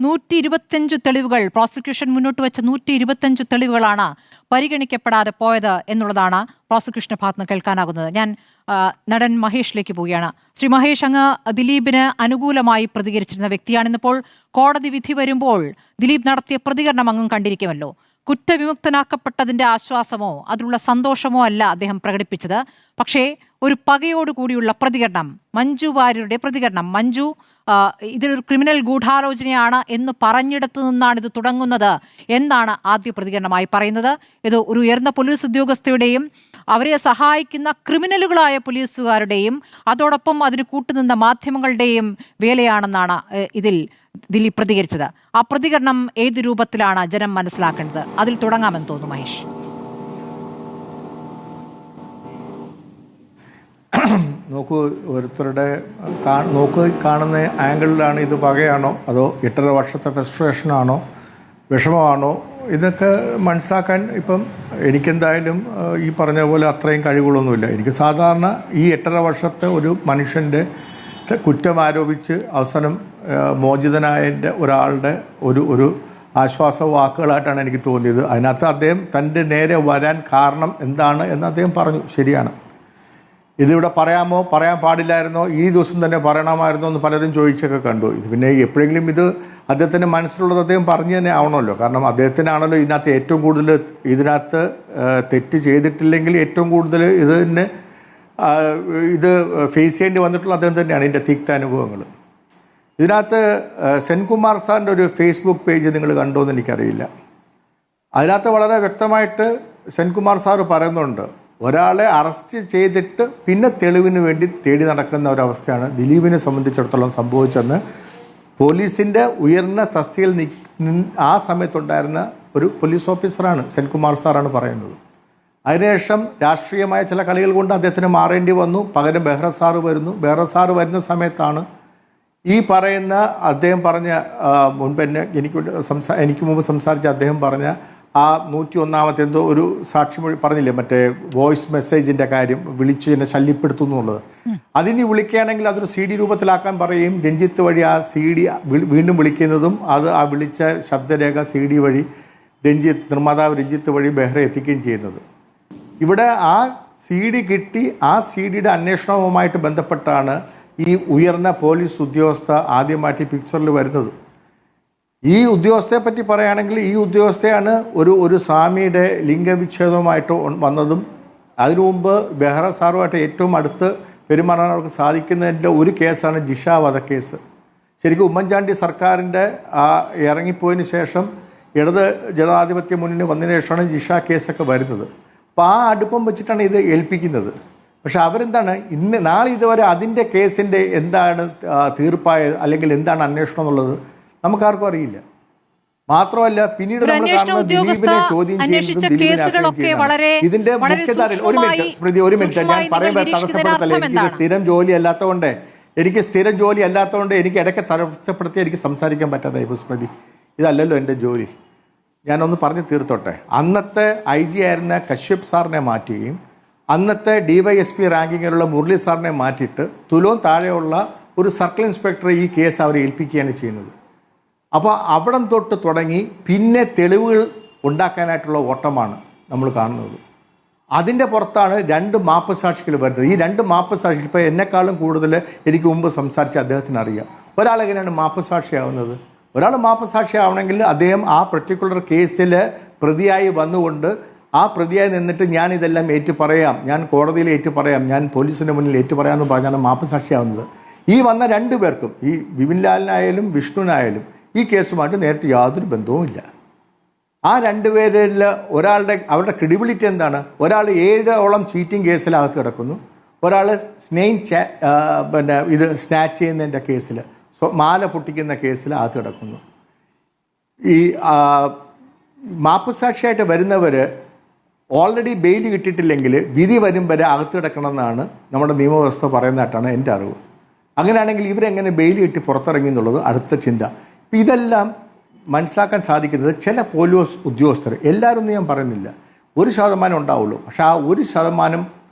125 തെളിവുകൾ പ്രോസിക്യൂഷൻ മുന്നോട്ട് വെച്ച 125 തെളിവുകളാണ് പരിഗണിക്കപ്പെടാതെ പോയത് എന്നുള്ളതാണ് പ്രോസിക്യൂഷന്റെ ഭാഗത്ത് കേൾക്കാനാകുന്നത്. ഞാൻ നടൻ മഹേഷിലേക്ക് പോവുകയാണ്. ശ്രീ മഹേഷ്, അങ്ങ് ദിലീപിന് അനുകൂലമായി പ്രതികരിച്ചിരുന്ന വ്യക്തിയാണ്. ഇന്നിപ്പോൾ കോടതി വിധി വരുമ്പോൾ ദിലീപ് നടത്തിയ പ്രതികരണം അങ്ങും കണ്ടിരിക്കുമല്ലോ. കുറ്റവിമുക്തനാക്കപ്പെട്ടതിന്റെ ആശ്വാസമോ അതിലുള്ള സന്തോഷമോ അല്ല അദ്ദേഹം പ്രകടിപ്പിച്ചത്. പക്ഷേ ഒരു പകയോടുകൂടിയുള്ള പ്രതികരണം, മഞ്ജു വാര്യരുടെ പ്രതികരണം. മഞ്ജു ഇതിലൊരു ക്രിമിനൽ ഗൂഢാലോചനയാണ് എന്ന് പറഞ്ഞിടത്തു നിന്നാണ് ഇത് തുടങ്ങുന്നത് എന്നാണ് ആദ്യ പ്രതികരണമായി പറയുന്നത്. ഇത് ഒരു ഉയർന്ന പോലീസ് ഉദ്യോഗസ്ഥയുടെയും അവരെ സഹായിക്കുന്ന ക്രിമിനലുകളായ പോലീസുകാരുടെയും അതോടൊപ്പം അതിന് കൂട്ടുനിന്ന മാധ്യമങ്ങളുടെയും വേലയാണെന്നാണ് ഇതിൽ ദിലീപ് പ്രതികരിച്ചത്. ആ പ്രതികരണം ഏത് രൂപത്തിലാണ് ജനം മനസ്സിലാക്കേണ്ടത്? അതിൽ തുടങ്ങാമെന്ന് തോന്നുന്നു മഹേഷ്. നോക്കൂ, ഓരോരുത്തരുടെ കാണുന്ന ആംഗിളിലാണ് ഇത് പകയാണോ അതോ 8.5 വർഷത്തെ ഫ്രസ്ട്രേഷനാണോ വിഷമമാണോ ഇതൊക്കെ മനസ്സിലാക്കാൻ ഇപ്പം എനിക്കെന്തായാലും ഈ പറഞ്ഞ പോലെ അത്രയും കഴിവുകളൊന്നുമില്ല. എനിക്ക് സാധാരണ ഈ 8.5 വർഷത്തെ ഒരു മനുഷ്യൻ്റെ കുറ്റം ആരോപിച്ച് അവസാനം മോചിതനായതിൻ്റെ ഒരാളുടെ ഒരു ആശ്വാസ വാക്കുകളായിട്ടാണ് എനിക്ക് തോന്നിയത്. അതിനകത്ത് അദ്ദേഹം തൻ്റെ നേരെ വരാൻ കാരണം എന്താണ് എന്ന് അദ്ദേഹം പറഞ്ഞു. ശരിയാണ്, ഇതിവിടെ പറയാമോ പറയാൻ പാടില്ലായിരുന്നോ ഈ ദിവസം തന്നെ പറയണമായിരുന്നോ എന്ന് പലരും ചോദിച്ചൊക്കെ കണ്ടു. ഇത് പിന്നെ എപ്പോഴെങ്കിലും ഇത് അദ്ദേഹത്തിൻ്റെ മനസ്സിലുള്ളത് അദ്ദേഹം പറഞ്ഞു തന്നെ ആവണമല്ലോ. കാരണം അദ്ദേഹത്തിനാണല്ലോ ഇതിനകത്ത് ഏറ്റവും കൂടുതൽ ഇതിനകത്ത് തെറ്റ് ചെയ്തിട്ടില്ലെങ്കിൽ ഏറ്റവും കൂടുതൽ ഇത് ഫേസ് ചെയ്യേണ്ടി വന്നിട്ടുള്ള അദ്ദേഹം തന്നെയാണ്. ഇതിൻ്റെ തിക്ത അനുഭവങ്ങൾ ഇതിനകത്ത് സെൻകുമാർ സാറിൻ്റെ ഒരു ഫേസ്ബുക്ക് പേജ് നിങ്ങൾ കണ്ടോ എന്ന് എനിക്കറിയില്ല. അതിനകത്ത് വളരെ വ്യക്തമായിട്ട് സെൻകുമാർ സാറ് പറയുന്നുണ്ട്, ഒരാളെ അറസ്റ്റ് ചെയ്തിട്ട് പിന്നെ തെളിവിന് വേണ്ടി തേടി നടക്കുന്ന ഒരവസ്ഥയാണ് ദിലീപിനെ സംബന്ധിച്ചിടത്തോളം സംഭവിച്ചെന്ന് പോലീസിൻ്റെ ഉയർന്ന തസ്തികയിൽ ആ സമയത്തുണ്ടായിരുന്ന ഒരു പോലീസ് ഓഫീസറാണ് സെൻകുമാർ സാറാണ് പറയുന്നത്. അതിനുശേഷം രാഷ്ട്രീയമായ ചില കളികൾ കൊണ്ട് അദ്ദേഹത്തിന് മാറേണ്ടി വന്നു. പകരം ബെഹ്റ സാറ് വരുന്നു. ബെഹ്റ സാറ് വരുന്ന സമയത്താണ് ഈ പറയുന്ന അദ്ദേഹം പറഞ്ഞ മുൻപ് എനിക്ക് മുമ്പ് സംസാരിച്ച അദ്ദേഹം പറഞ്ഞ ആ 101-ാമത്തെ എന്തോ ഒരു സാക്ഷിമൊഴി പറഞ്ഞില്ലേ, മറ്റേ വോയിസ് മെസ്സേജിൻ്റെ കാര്യം, വിളിച്ച് എന്നെ ശല്യപ്പെടുത്തുന്നു എന്നുള്ളത്. അതിന് വിളിക്കുകയാണെങ്കിൽ അതൊരു CD രൂപത്തിലാക്കാൻ പറയും. രഞ്ജിത്ത് വഴി ആ CD വീണ്ടും വിളിക്കുന്നതും അത് ആ വിളിച്ച ശബ്ദരേഖ CD വഴി നിർമ്മാതാവ് രഞ്ജിത്ത് വഴി ബെഹ്റ എത്തിക്കുകയും ചെയ്യുന്നത്. ഇവിടെ ആ CD കിട്ടി, ആ CD-യുടെ അന്വേഷണവുമായിട്ട് ബന്ധപ്പെട്ടാണ് ഈ ഉയർന്ന പോലീസ് ഉദ്യോഗസ്ഥ ആദ്യമായിട്ട് പിക്ചറിൽ വരുന്നത്. ഈ ഉദ്യോഗസ്ഥയെ പറ്റി പറയുകയാണെങ്കിൽ ഈ ഉദ്യോഗസ്ഥയാണ് ഒരു സ്വാമിയുടെ ലിംഗവിച്ഛേദവുമായിട്ട് വന്നതും അതിനു മുമ്പ് ബെഹ്റ സാറുമായിട്ട് ഏറ്റവും അടുത്ത് പെരുമാറാൻ അവർക്ക് സാധിക്കുന്നതിൻ്റെ ഒരു കേസാണ് ജിഷ വധക്കേസ്. ശരിക്കും ഉമ്മൻചാണ്ടി സർക്കാരിൻ്റെ ഇറങ്ങിപ്പോയതിന് ശേഷം ഇടത് ജനാധിപത്യ മുന്നണി വന്നതിന് ശേഷമാണ് ജിഷ കേസൊക്കെ വരുന്നത്. അപ്പോൾ ആ അടുപ്പം വെച്ചിട്ടാണ് ഇത് ഏൽപ്പിക്കുന്നത്. പക്ഷെ അവരെന്താണ് നാളെ ഇതുവരെ അതിൻ്റെ കേസിൻ്റെ എന്താണ് തീർപ്പായത് അല്ലെങ്കിൽ എന്താണ് അന്വേഷണം എന്നുള്ളത് നമുക്കാർക്കും അറിയില്ല. മാത്രമല്ല പിന്നീട് നമ്മൾ കാണുന്ന ദിലീപിനെ ചോദ്യം ചെയ്യുന്നതും ഇതിന്റെ മുഖ്യധാരയിൽ ഒരു മിനിറ്റ് ഞാൻ പറയുമ്പോൾ തടസ്സപ്പെടുത്തല്ലേ. എനിക്ക് സ്ഥിരം ജോലി അല്ലാത്തതുകൊണ്ട് എനിക്ക് ഇടയ്ക്ക് തടസ്സപ്പെടുത്തി എനിക്ക് സംസാരിക്കാൻ പറ്റാതായി. സ്മൃതി, ഇതല്ലല്ലോ എൻ്റെ ജോലി. ഞാനൊന്ന് പറഞ്ഞു തീർത്തോട്ടെ. അന്നത്തെ IG ആയിരുന്ന കശ്യപ് സാറിനെ മാറ്റുകയും അന്നത്തെ DYSP റാങ്കിങ്ങിലുള്ള മുരളി സാറിനെ മാറ്റിയിട്ട് തുലോം താഴെയുള്ള ഒരു സർക്കിൾ ഇൻസ്പെക്ടറെ ഈ കേസ് അവരെ ഏൽപ്പിക്കുകയാണ് ചെയ്യുന്നത്. അപ്പോൾ അവിടം തൊട്ട് തുടങ്ങി പിന്നെ തെളിവുകൾ ഉണ്ടാക്കാനായിട്ടുള്ള ഓട്ടമാണ് നമ്മൾ കാണുന്നത്. അതിൻ്റെ പുറത്താണ് 2 മാപ്പ് സാക്ഷികൾ വരുന്നത്. ഈ 2 മാപ്പ് സാക്ഷി ഇപ്പോൾ എന്നെക്കാളും കൂടുതൽ എനിക്ക് മുമ്പ് സംസാരിച്ച അദ്ദേഹത്തിന് അറിയാം ഒരാളെങ്ങനെയാണ് മാപ്പ് സാക്ഷിയാവുന്നത്. ഒരാൾ മാപ്പ് സാക്ഷിയാവണമെങ്കിൽ അദ്ദേഹം ആ പർട്ടിക്കുലർ കേസിൽ പ്രതിയായി വന്നുകൊണ്ട് ആ പ്രതിയായി നിന്നിട്ട് ഞാൻ ഇതെല്ലാം ഏറ്റുപറയാം, ഞാൻ കോടതിയിൽ ഏറ്റുപറയാം, ഞാൻ പോലീസിൻ്റെ മുന്നിൽ ഏറ്റുപറയാമെന്ന് പറഞ്ഞാണ് മാപ്പ് സാക്ഷിയാവുന്നത്. ഈ വന്ന 2 പേർക്കും, ഈ വിപിൻ ലാലിനായാലും വിഷ്ണുവിനായാലും ഈ കേസുമായിട്ട് നേരിട്ട് യാതൊരു ബന്ധവുമില്ല. ആ 2 പേരിൽ അവരുടെ ക്രെഡിബിലിറ്റി എന്താണ്? ഒരാൾ 7ഓളം ചീറ്റിംഗ് കേസിലകത്ത് കിടക്കുന്നു, ഒരാൾ സ്നാച്ച് ചെയ്യുന്നതിൻ്റെ കേസിൽ, മാല പൊട്ടിക്കുന്ന കേസിൽ അകത്ത് കിടക്കുന്നു. ഈ മാപ്പുസാക്ഷിയായിട്ട് വരുന്നവർ ഓൾറെഡി ബെയിൽ കിട്ടിയിട്ടില്ലെങ്കിൽ വിധി വരും വരെ അകത്ത് കിടക്കണമെന്നാണ് നമ്മുടെ നിയമവ്യവസ്ഥ പറയുന്നതായിട്ടാണ് എൻ്റെ അറിവ്. അങ്ങനെയാണെങ്കിൽ ഇവരെങ്ങനെ ബെയിൽ കിട്ടി പുറത്തിറങ്ങി എന്നുള്ളത് അടുത്ത ചിന്ത. ഇപ്പം ഇതെല്ലാം മനസ്സിലാക്കാൻ സാധിക്കുന്നത് ചില പോലീസ് ഉദ്യോഗസ്ഥർ, എല്ലാവരും ഞാൻ പറയുന്നില്ല, 1% ഉണ്ടാവുള്ളൂ. പക്ഷേ ആ 1%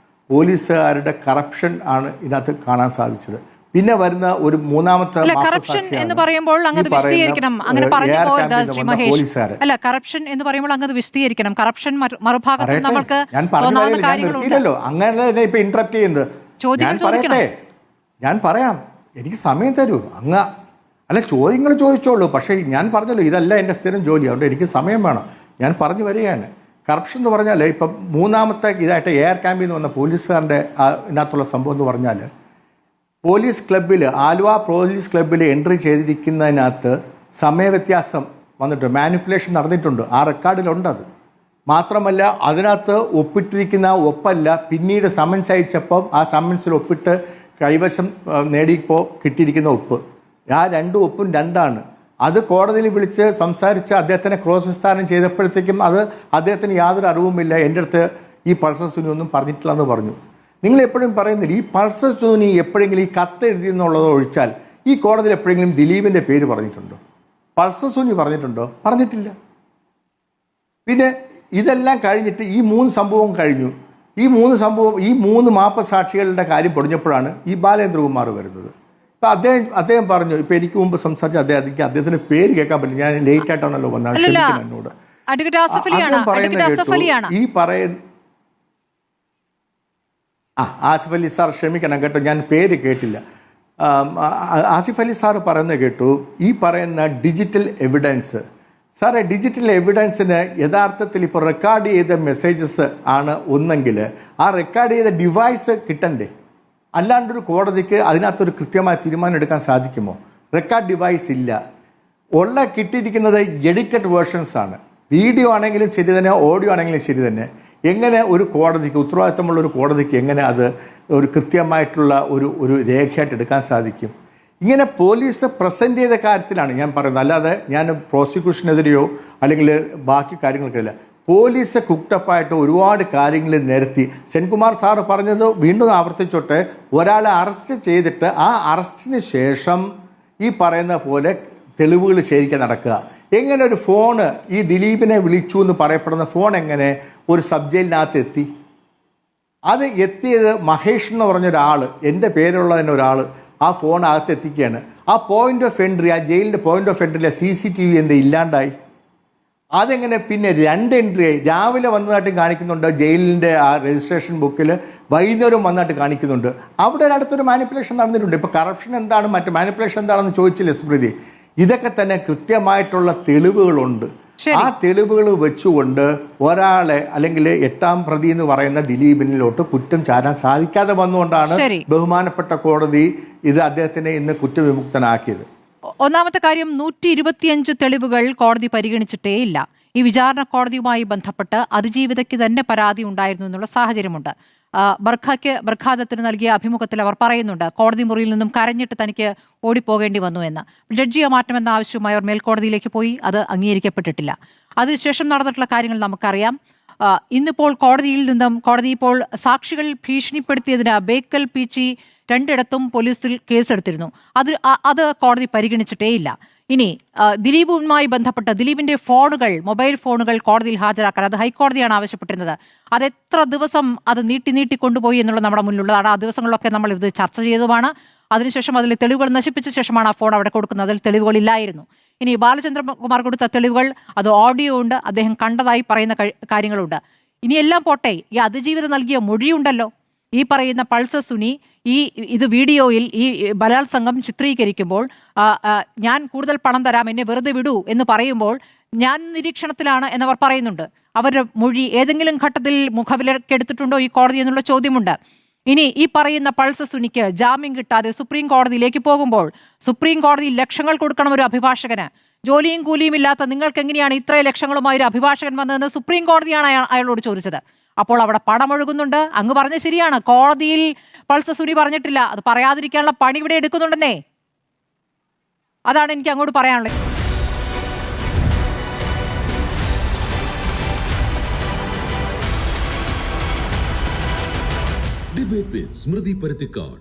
പോലീസുകാരുടെ കറപ്ഷൻ ആണ് ഇതിനകത്ത് കാണാൻ സാധിച്ചത്. പിന്നെ വരുന്ന ഒരു മൂന്നാമത്തെ കറപ്ഷൻ എന്ന് പറയുമ്പോൾ അങ്ങ് വിശദീകരിക്കണം. അങ്ങനെ പറഞ്ഞു പോകരുത് ശ്രീ മഹേഷ്. അല്ല, കറപ്ഷൻ എന്ന് പറയുമ്പോൾ അങ്ങ് വിശദീകരിക്കണം. കറപ്ഷൻ മറുഭാഗത്ത് നമുക്ക് നിർത്തിയില്ലല്ലോ, അങ്ങനെ ഇപ്പൊ ഇന്ററപ്റ്റ് ചെയ്യുന്നത്. ഞാൻ പറയാം, എനിക്ക് സമയം തരൂ. അല്ല, ചോദ്യങ്ങൾ ചോദിച്ചോളൂ. പക്ഷേ ഞാൻ പറഞ്ഞല്ലോ, ഇതല്ല എൻ്റെ സ്ഥിരം ജോലി, അതുകൊണ്ട് എനിക്ക് സമയം വേണം. ഞാൻ പറഞ്ഞു വരികയാണ്. കറപ്ഷൻ എന്ന് പറഞ്ഞാൽ ഇപ്പം മൂന്നാമത്തെ ഇതായിട്ട് എയർ ക്യാമ്പിൽ നിന്ന് വന്ന പോലീസുകാരൻ്റെ ഇതിനകത്തുള്ള സംഭവം എന്ന് പറഞ്ഞാൽ, പോലീസ് ക്ലബ്ബിൽ, ആലുവ പോലീസ് ക്ലബ്ബിൽ എൻട്രി ചെയ്തിരിക്കുന്നതിനകത്ത് സമയവ്യത്യാസം വന്നിട്ട് മാനിപ്പുലേഷൻ നടന്നിട്ടുണ്ട്. ആ റെക്കോർഡിലുണ്ടത്. മാത്രമല്ല, അതിനകത്ത് ഒപ്പിട്ടിരിക്കുന്ന ഒപ്പല്ല പിന്നീട് സമൻസ് അയച്ചപ്പം ആ സമൻസിൽ ഒപ്പിട്ട് കൈവശം നേടിയപ്പോൾ കിട്ടിയിരിക്കുന്ന ഒപ്പ്. ആ രണ്ട് ഒപ്പും രണ്ടാണ്. അത് കോടതിയിൽ വിളിച്ച് സംസാരിച്ച് അദ്ദേഹത്തിനെ ക്രോസ് വിസ്താരം ചെയ്തപ്പോഴത്തേക്കും അത് അദ്ദേഹത്തിന് യാതൊരു അറിവുമില്ല. എൻ്റെ അടുത്ത് ഈ പൾസർ സുനി ഒന്നും പറഞ്ഞിട്ടില്ലെന്ന് പറഞ്ഞു. നിങ്ങൾ എപ്പോഴും പറയുന്നില്ല, ഈ പൾസർ സുനി എപ്പോഴെങ്കിലും ഈ കത്ത് എഴുതിയെന്നുള്ളത് ഒഴിച്ചാൽ ഈ കോടതിയിൽ എപ്പോഴെങ്കിലും ദിലീപിൻ്റെ പേര് പറഞ്ഞിട്ടുണ്ടോ? പൾസർ സുനി പറഞ്ഞിട്ടുണ്ടോ? പറഞ്ഞിട്ടില്ല. പിന്നെ ഇതെല്ലാം കഴിഞ്ഞിട്ട് ഈ 3 സംഭവം കഴിഞ്ഞു. ഈ മൂന്ന് മാപ്പസാക്ഷികളുടെ കാര്യം പൊടിഞ്ഞപ്പോഴാണ് ഈ ബാലേന്ദ്രകുമാർ വരുന്നത്. ഇപ്പം അദ്ദേഹം പറഞ്ഞു, ഇപ്പം എനിക്ക് മുമ്പ് സംസാരിച്ച അദ്ദേഹത്തിന് പേര് കേൾക്കാൻ പറ്റില്ല, ഞാൻ ലേറ്റ് ആയിട്ടാണല്ലോ വന്നത്, എന്നോട്. ആസിഫ് അലി സാർ, ക്ഷമിക്കണം കേട്ടോ, ഞാൻ പേര് കേട്ടില്ല. ആസിഫ് അലി സാർ പറയുന്നത് കേട്ടു, ഈ പറയുന്ന ഡിജിറ്റൽ എവിഡൻസ്. സാറേ, ഡിജിറ്റൽ എവിഡൻസിന് യഥാർത്ഥത്തിൽ ഇപ്പോൾ റെക്കോർഡ് ചെയ്ത മെസ്സേജസ് ആണ് ഒന്നെങ്കിൽ ആ റെക്കോർഡ് ചെയ്ത ഡിവൈസ് കിട്ടണ്ടേ? അല്ലാണ്ടൊരു കോടതിക്ക് അതിനകത്തൊരു കൃത്യമായ തീരുമാനം എടുക്കാൻ സാധിക്കുമോ? റെക്കോർഡ് ഡിവൈസ് ഇല്ല. കിട്ടിയിരിക്കുന്നത് എഡിറ്റഡ് വേർഷൻസ് ആണ്. വീഡിയോ ആണെങ്കിലും ശരി തന്നെ, ഓഡിയോ ആണെങ്കിലും ശരി തന്നെ. എങ്ങനെ ഒരു കോടതിക്ക്, ഉത്തരവാദിത്തമുള്ള ഒരു കോടതിക്ക് എങ്ങനെ അത് ഒരു കൃത്യമായിട്ടുള്ള ഒരു രേഖയായിട്ട് എടുക്കാൻ സാധിക്കും? ഇങ്ങനെ പോലീസ് പ്രസൻറ്റ് ചെയ്ത കാര്യത്തിലാണ് ഞാൻ പറയുന്നത്. അല്ലാതെ ഞാൻ പ്രോസിക്യൂഷനെതിരെയോ അല്ലെങ്കിൽ ബാക്കി കാര്യങ്ങൾക്കല്ല. പോലീസ് കുക്ടപ്പായിട്ട് ഒരുപാട് കാര്യങ്ങൾ നിരത്തി. സെൻകുമാർ സാറ് പറഞ്ഞത് വീണ്ടും ആവർത്തിച്ചോട്ടെ, ഒരാളെ അറസ്റ്റ് ചെയ്തിട്ട് ആ അറസ്റ്റിന് ശേഷം ഈ പറയുന്ന പോലെ തെളിവുകൾ ശേഖരിക്കാൻ നടക്കുക. എങ്ങനെ ഒരു ഫോണ്, ഈ ദിലീപിനെ വിളിച്ചു എന്ന് പറയപ്പെടുന്ന ഫോൺ എങ്ങനെ ഒരു സബ് ജയിലിനകത്ത് എത്തി? അത് എത്തിയത് മഹേഷ് എന്ന് പറഞ്ഞൊരാൾ, എൻ്റെ പേരുള്ള തന്നെ ഒരാൾ ആ ഫോൺ അകത്ത് എത്തിക്കുകയാണ്. ആ പോയിന്റ് ഓഫ് എൻട്രി, ആ ജയിലിൻ്റെ പോയിന്റ് ഓഫ് എൻട്രിയിലെ CCTV എന്താ ഇല്ലാണ്ടായി? അതെങ്ങനെ പിന്നെ 2 എൻട്രി ആയി? രാവിലെ വന്നതായിട്ടും കാണിക്കുന്നുണ്ട് ജയിലിൻ്റെ ആ രജിസ്ട്രേഷൻ ബുക്കിൽ, വൈകുന്നേരം വന്നതായിട്ട് കാണിക്കുന്നുണ്ട്. അവിടെ ഒരിടത്തൊരു മാനിപ്പുലേഷൻ നടന്നിട്ടുണ്ട്. ഇപ്പോൾ കറപ്ഷൻ എന്താണ്, മറ്റ് മാനിപ്പുലേഷൻ എന്താണെന്ന് ചോദിച്ചില്ലേ സ്മൃതി? ഇതൊക്കെ തന്നെ കൃത്യമായിട്ടുള്ള തെളിവുകളുണ്ട്. ആ തെളിവുകൾ വെച്ചുകൊണ്ട് ഒരാളെ, അല്ലെങ്കിൽ 8ാം പ്രതി എന്ന് പറയുന്ന ദിലീപിനിലോട്ട് കുറ്റം ചാരാൻ സാധിക്കാതെ വന്നുകൊണ്ടാണ് ബഹുമാനപ്പെട്ട കോടതി ഇത് അദ്ദേഹത്തിനെ ഇന്ന് കുറ്റവിമുക്തനാക്കിയത്. ഒന്നാമത്തെ കാര്യം, 125 തെളിവുകൾ കോടതി പരിഗണിച്ചിട്ടേ ഇല്ല. ഈ വിചാരണ കോടതിയുമായി ബന്ധപ്പെട്ട് അതിജീവിതയ്ക്ക് തന്നെ പരാതി ഉണ്ടായിരുന്നു എന്നുള്ള സാഹചര്യമുണ്ട്. ബർഖാദത്തിന് നൽകിയ അഭിമുഖത്തിൽ അവർ പറയുന്നുണ്ട്, കോടതി മുറിയിൽ നിന്നും കരഞ്ഞിട്ട് തനിക്ക് ഓടിപ്പോകേണ്ടി വന്നു എന്ന്. ജഡ്ജിയെ മാറ്റമെന്ന ആവശ്യവുമായി അവർ മേൽക്കോടതിയിലേക്ക് പോയി, അത് അംഗീകരിക്കപ്പെട്ടിട്ടില്ല. അതിനുശേഷം നടന്നിട്ടുള്ള കാര്യങ്ങൾ നമുക്കറിയാം. ഇന്നിപ്പോൾ കോടതി ഇപ്പോൾ സാക്ഷികൾ ഭീഷണിപ്പെടുത്തിയതിന് ബേക്കൽ പീച്ചി 2ഇടത്തും പോലീസിൽ കേസെടുത്തിരുന്നു. അത് കോടതി പരിഗണിച്ചിട്ടേയില്ല. ഇനി ദിലീപുമായി ബന്ധപ്പെട്ട് ദിലീപിന്റെ മൊബൈൽ ഫോണുകൾ കോടതിയിൽ ഹാജരാക്കാൻ അത് ഹൈക്കോടതിയാണ് ആവശ്യപ്പെട്ടിരുന്നത്. അത് എത്ര ദിവസം അത് നീട്ടി കൊണ്ടുപോയി എന്നുള്ളത് നമ്മുടെ മുന്നിലുള്ളതാണ്. ആ ദിവസങ്ങളിലൊക്കെ നമ്മൾ ഇത് ചർച്ച ചെയ്തതുമാണ്. അതിനുശേഷം അതിൽ തെളിവുകൾ നശിപ്പിച്ച ശേഷമാണ് ആ ഫോൺ അവിടെ കൊടുക്കുന്നത്. അതിൽ തെളിവുകളില്ലായിരുന്നു. ഇനി ബാലചന്ദ്രകുമാർ കൊടുത്ത തെളിവുകൾ, അത് ഓഡിയോ ഉണ്ട്, അദ്ദേഹം കണ്ടതായി പറയുന്ന കാര്യങ്ങളുണ്ട്. ഇനിയെല്ലാം പോട്ടെ, ഈ അതിജീവിതം നൽകിയ മൊഴിയുണ്ടല്ലോ. ഈ പറയുന്ന പൾസർ സുനി ഇത് വീഡിയോയിൽ ഈ ബലാത്സംഗം ചിത്രീകരിക്കുമ്പോൾ, ഞാൻ കൂടുതൽ പണം തരാം, എന്നെ വെറുതെ വിടൂ എന്ന് പറയുമ്പോൾ ഞാൻ നിരീക്ഷണത്തിലാണ് എന്നവർ പറയുന്നുണ്ട്. അവരുടെ മൊഴി ഏതെങ്കിലും ഘട്ടത്തിൽ മുഖവിലക്കെടുത്തിട്ടുണ്ടോ ഈ കോടതി എന്നുള്ള ചോദ്യമുണ്ട്. ഇനി ഈ പറയുന്ന പൾസർ സുനിക്ക് ജാമ്യം കിട്ടാതെ സുപ്രീം കോടതിയിലേക്ക് പോകുമ്പോൾ, സുപ്രീം കോടതി ലക്ഷങ്ങൾ കൊടുക്കണം ഒരു അഭിഭാഷകന്. ജോലിയും കൂലിയും ഇല്ലാത്ത നിങ്ങൾക്ക് എങ്ങനെയാണ് ഇത്രയും ലക്ഷങ്ങളുമായി ഒരു അഭിഭാഷകൻ വന്നതെന്ന് സുപ്രീം കോടതിയാണ് അയാളോട് ചോദിച്ചത്. അപ്പോൾ അവിടെ പണമൊഴുകുന്നുണ്ട്. അങ്ങ് പറഞ്ഞ ശരിയാണ്, കോടതിയിൽ പൾസർ സുനി പറഞ്ഞിട്ടില്ല. അത് പറയാതിരിക്കാനുള്ള പണി ഇവിടെ എടുക്കുന്നുണ്ടെന്നേ. അതാണ് എനിക്ക് അങ്ങോട്ട് പറയാനുള്ളത്. ഡിബേറ്റ് വിത്ത് സ്മൃതി പരുത്തിക്കാട്.